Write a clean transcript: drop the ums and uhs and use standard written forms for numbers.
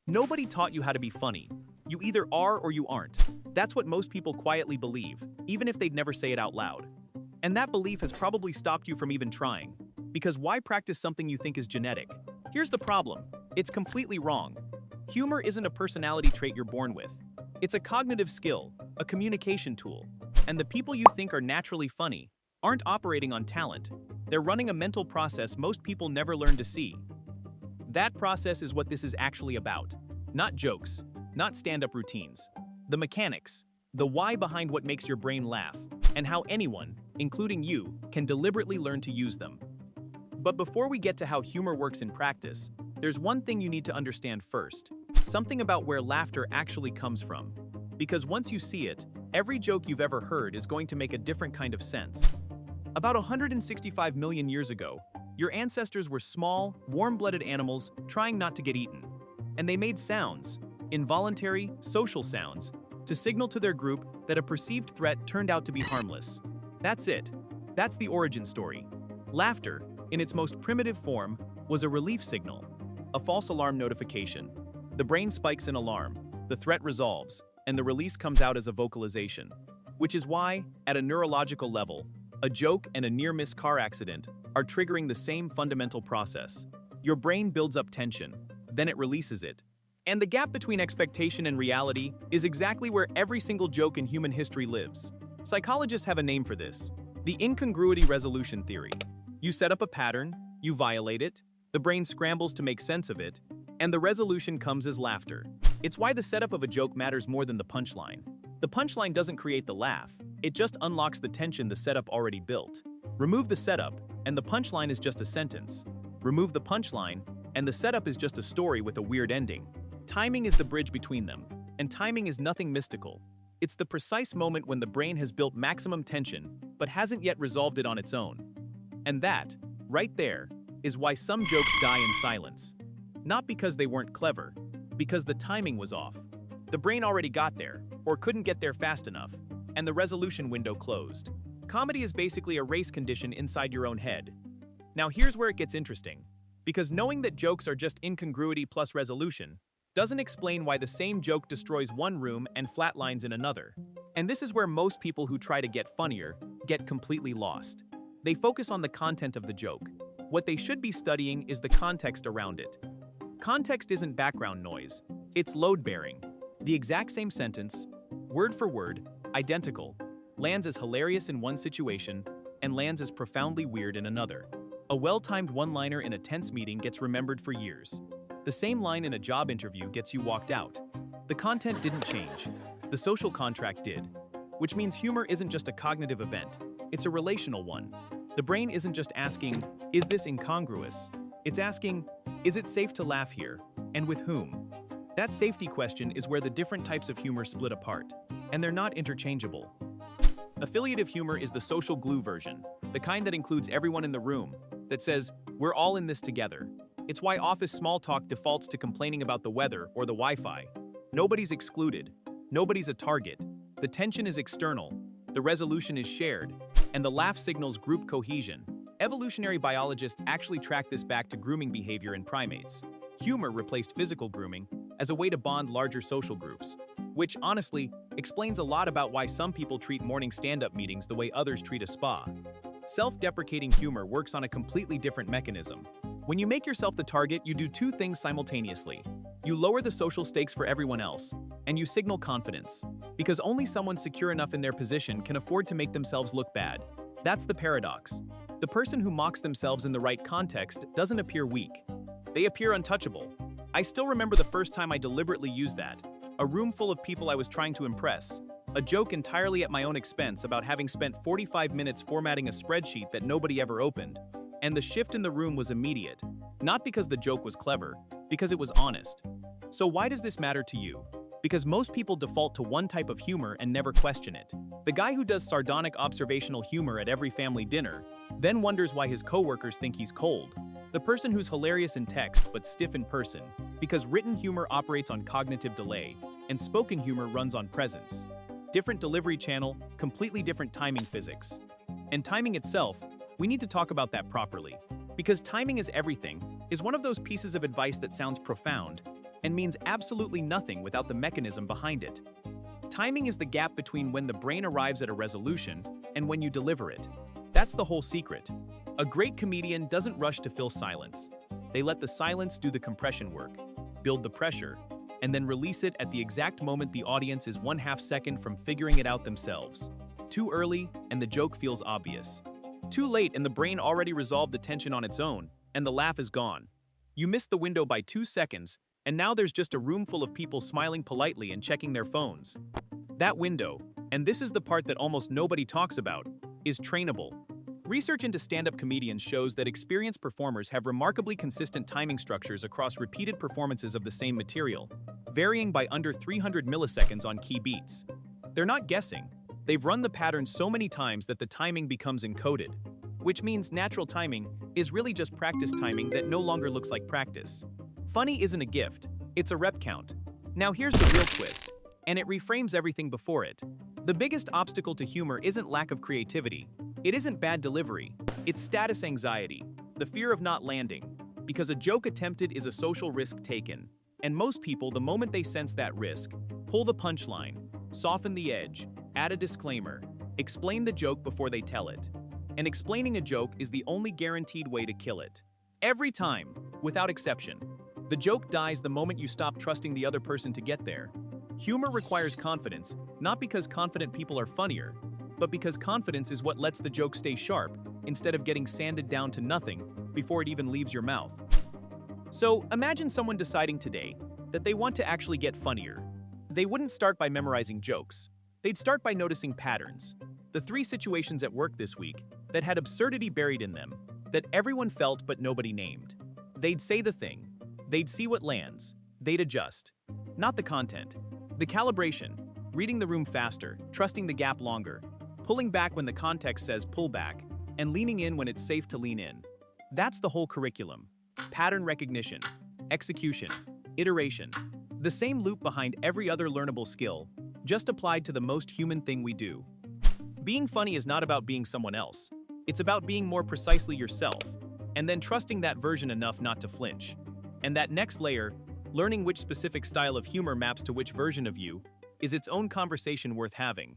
Nobody taught you how to be funny. You either are or you aren't. That's what most people quietly believe, even if they'd never say it out loud. And that belief has probably stopped you from even trying. Because why practice something you think is genetic? Here's the problem. It's completely wrong. Humor isn't a personality trait you're born with. It's a cognitive skill, a communication tool. And the people you think are naturally funny aren't operating on talent. They're running a mental process most people never learn to see. That process is what this is actually about. Not jokes, not stand-up routines. The mechanics, the why behind what makes your brain laugh, and how anyone, including you, can deliberately learn to use them. But before we get to how humor works in practice, there's one thing you need to understand first. Something about where laughter actually comes from. Because once you see it, every joke you've ever heard is going to make a different kind of sense. About 165 million years ago, your ancestors were small, warm-blooded animals trying not to get eaten. And they made sounds, involuntary, social sounds, to signal to their group that a perceived threat turned out to be harmless. That's it. That's the origin story. Laughter, in its most primitive form, was a relief signal, a false alarm notification. The brain spikes an alarm, the threat resolves, and the release comes out as a vocalization. Which is why, at a neurological level, a joke and a near-miss car accident are triggering the same fundamental process. Your brain builds up tension, then it releases it. And the gap between expectation and reality is exactly where every single joke in human history lives. Psychologists have a name for this: the incongruity resolution theory. You set up a pattern, you violate it, the brain scrambles to make sense of it, and the resolution comes as laughter. It's why the setup of a joke matters more than the punchline. The punchline doesn't create the laugh, it just unlocks the tension the setup already built. Remove the setup, and the punchline is just a sentence. Remove the punchline, and the setup is just a story with a weird ending. Timing is the bridge between them, and timing is nothing mystical. It's the precise moment when the brain has built maximum tension, but hasn't yet resolved it on its own. And that, right there, is why some jokes die in silence. Not because they weren't clever, because the timing was off. The brain already got there, or couldn't get there fast enough, and the resolution window closed. Comedy is basically a race condition inside your own head. Now here's where it gets interesting. Because knowing that jokes are just incongruity plus resolution doesn't explain why the same joke destroys one room and flatlines in another. And this is where most people who try to get funnier get completely lost. They focus on the content of the joke. What they should be studying is the context around it. Context isn't background noise, it's load-bearing. The exact same sentence, word for word, identical, lands as hilarious in one situation and lands as profoundly weird in another. A well-timed one-liner in a tense meeting gets remembered for years. The same line in a job interview gets you walked out. The content didn't change. The social contract did. Which means humor isn't just a cognitive event, it's a relational one. The brain isn't just asking, is this incongruous? It's asking, is it safe to laugh here? And with whom? That safety question is where the different types of humor split apart, and they're not interchangeable. Affiliative humor is the social glue version, the kind that includes everyone in the room, that says, we're all in this together. It's why office small talk defaults to complaining about the weather or the Wi-Fi. Nobody's excluded. Nobody's a target. The tension is external. The resolution is shared. And the laugh signals group cohesion. Evolutionary biologists actually track this back to grooming behavior in primates. Humor replaced physical grooming as a way to bond larger social groups, which, honestly, explains a lot about why some people treat morning stand-up meetings the way others treat a spa. Self-deprecating humor works on a completely different mechanism. When you make yourself the target, you do two things simultaneously. You lower the social stakes for everyone else, and you signal confidence, because only someone secure enough in their position can afford to make themselves look bad. That's the paradox. The person who mocks themselves in the right context doesn't appear weak. They appear untouchable. I still remember the first time I deliberately used that. A room full of people I was trying to impress. A joke entirely at my own expense about having spent 45 minutes formatting a spreadsheet that nobody ever opened. And the shift in the room was immediate. Not because the joke was clever, because it was honest. So why does this matter to you? Because most people default to one type of humor and never question it. The guy who does sardonic observational humor at every family dinner, then wonders why his coworkers think he's cold. The person who's hilarious in text but stiff in person, because written humor operates on cognitive delay, and spoken humor runs on presence. Different delivery channel, completely different timing physics. And timing itself, we need to talk about that properly. Because timing is everything, is one of those pieces of advice that sounds profound, and means absolutely nothing without the mechanism behind it. Timing is the gap between when the brain arrives at a resolution and when you deliver it. That's the whole secret. A great comedian doesn't rush to fill silence. They let the silence do the compression work, build the pressure, and then release it at the exact moment the audience is 1/2 second from figuring it out themselves. Too early, and the joke feels obvious. Too late, and the brain already resolved the tension on its own, and the laugh is gone. You missed the window by 2 seconds, and now there's just a room full of people smiling politely and checking their phones. That window, and this is the part that almost nobody talks about, is trainable. Research into stand-up comedians shows that experienced performers have remarkably consistent timing structures across repeated performances of the same material, varying by under 300 milliseconds on key beats. They're not guessing. They've run the pattern so many times that the timing becomes encoded, which means natural timing is really just practice timing that no longer looks like practice. Funny isn't a gift, it's a rep count. Now here's the real twist, and it reframes everything before it. The biggest obstacle to humor isn't lack of creativity. It isn't bad delivery. It's status anxiety, the fear of not landing. Because a joke attempted is a social risk taken. And most people, the moment they sense that risk, pull the punchline, soften the edge, add a disclaimer, explain the joke before they tell it. And explaining a joke is the only guaranteed way to kill it. Every time, without exception. The joke dies the moment you stop trusting the other person to get there. Humor requires confidence, not because confident people are funnier, but because confidence is what lets the joke stay sharp instead of getting sanded down to nothing before it even leaves your mouth. So imagine someone deciding today that they want to actually get funnier. They wouldn't start by memorizing jokes. They'd start by noticing patterns. The 3 situations at work this week that had absurdity buried in them, that everyone felt but nobody named. They'd say the thing. They'd see what lands. They'd adjust. Not the content. The calibration. Reading the room faster, trusting the gap longer, pulling back when the context says pull back, and leaning in when it's safe to lean in. That's the whole curriculum. Pattern recognition, execution, iteration. The same loop behind every other learnable skill, just applied to the most human thing we do. Being funny is not about being someone else. It's about being more precisely yourself, and then trusting that version enough not to flinch. And that next layer, learning which specific style of humor maps to which version of you, is its own conversation worth having.